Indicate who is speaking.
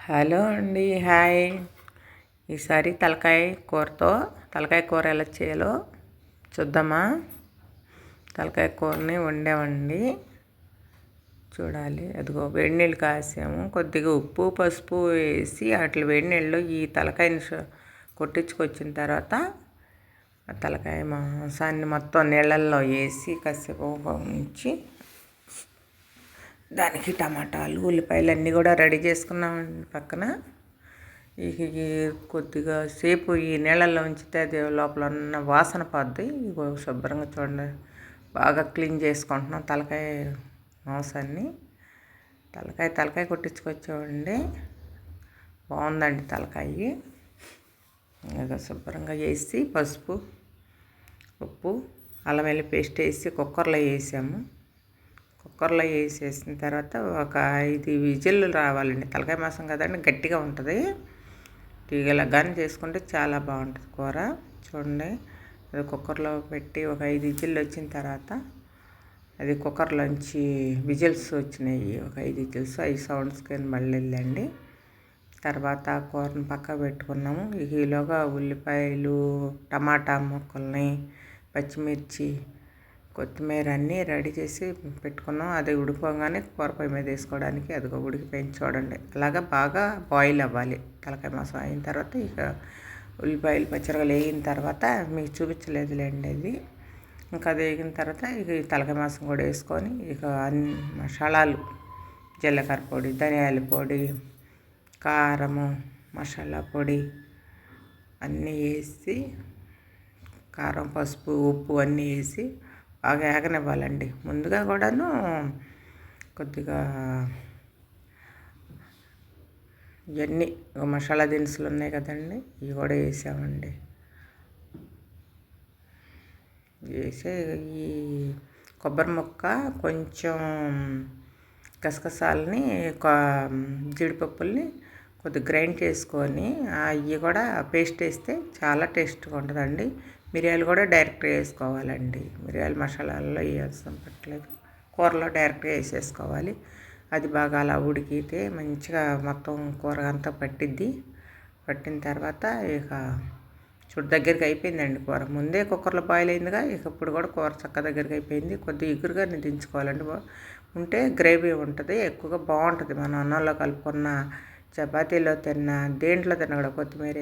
Speaker 1: Hello అండి, hi. ఈసారి తలకాయ కూర ఎలా చేయాలో చూద్దామా. తలకాయ కూరని వండామండి. చూడాలి. అదిగో వేడి నీళ్ళు కాసాము. కొద్దిగా ఉప్పు పసుపు వేసి అట్లా వేడి నీళ్ళు ఈ తలకాయని కొట్టించుకొచ్చిన తర్వాత ఆ తలకాయ మాంసాన్ని మొత్తం నీళ్ళల్లో వేసి కాసేపు ఉంచి దానికి టమాటాలు ఉల్లిపాయలు అన్నీ కూడా రెడీ చేసుకున్నామండి పక్కన. ఈ కొద్దిగా సేపు ఈ నీళ్ళల్లో ఉంచితే అది లోపల ఉన్న వాసన పోద్ది. ఇగో శుభ్రంగా చూడండి, బాగా క్లీన్ చేసుకుంటున్నాం తలకాయ మాంసాన్ని. తలకాయ కొట్టించుకొచ్చామండి. బాగుందండి తలకాయ. ఇక శుభ్రంగా వేసి పసుపు ఉప్పు అల్లం వెల్లుల్లి పేస్ట్ వేసి కుక్కర్లో వేసాము. కుక్కర్లో వేసేసిన తర్వాత ఒక 5 విజిల్లు రావాలండి. తలకాయ మాంసం కదండి, గట్టిగా ఉంటుంది. తీగలగానే చేసుకుంటే చాలా బాగుంటుంది కూర. చూడండి, అది కుక్కర్లో పెట్టి ఒక 5 విజిల్లు వచ్చిన తర్వాత అది కుక్కర్లోంచి విజిల్స్ వచ్చినాయి. ఒక 5 విజిల్స్ 5 సౌండ్స్ కింద మళ్ళీ వెళ్ళండి. తర్వాత కూరను పక్క పెట్టుకున్నాము. ఈలోగా ఉల్లిపాయలు టమాటా ముక్కల్ని పచ్చిమిర్చి కొత్తిమీర అన్నీ రెడీ చేసి పెట్టుకున్నాం. అది ఉడిపోగానే కూర పొయ్యి మీద వేసుకోవడానికి అదిగో ఉడికిపోయింది చూడండి. అలాగా బాగా బాయిల్ అవ్వాలి. తలకాయ మాంసం అయిన తర్వాత ఇక ఉల్లిపాయలు పచ్చిరగలు వేగిన తర్వాత మీకు చూపించలేదులేండి అది. ఇంకా అది వేగిన తర్వాత ఇక ఈ తలకాయ మాంసం కూడా వేసుకొని ఇక అన్ని మసాలాలు జీలకర్ర పొడి, ధనియాల పొడి, కారము, మసాలా పొడి అన్నీ వేసి కారం పసుపు ఉప్పు అన్నీ వేసి బాగా ఏగనివ్వాలండి. ముందుగా కూడాను కొద్దిగా ఇవన్నీ మసాలా దినుసులు ఉన్నాయి కదండి, ఇవి కూడా వేసామండి. వేసి ఈ కొబ్బరి ముక్క కొంచెం గసగసాలని జీడిపప్పుల్ని కొద్దిగా గ్రైండ్ చేసుకొని అవి కూడా పేస్ట్ వేస్తే చాలా టేస్ట్గా ఉంటుందండి. మిరియాలు కూడా డైరెక్ట్గా వేసుకోవాలండి. మిరియాలు మసాలాల్లో వేయాల్సిన పట్టలేదు, కూరలో డైరెక్ట్గా వేసేసుకోవాలి. అది బాగా అలా ఉడికితే మంచిగా మొత్తం కూర అంతా పట్టిన తర్వాత ఇక దగ్గరికి అయిపోయిందండి కూర. ముందే కుక్కర్లో బాయిల్ అయిందిగా, ఇక ఇప్పుడు కూడా కూర చక్క దగ్గరికి అయిపోయింది. కొద్దిగా ఎగురుగా దించుకోవాలండి. ఉంటే గ్రేవీ ఉంటుంది, ఎక్కువగా బాగుంటుంది. మనం అన్నంలో కలుపుకున్న, చపాతీలో తిన్న, దేంట్లో తిన్న కూడా కొత్తిమీర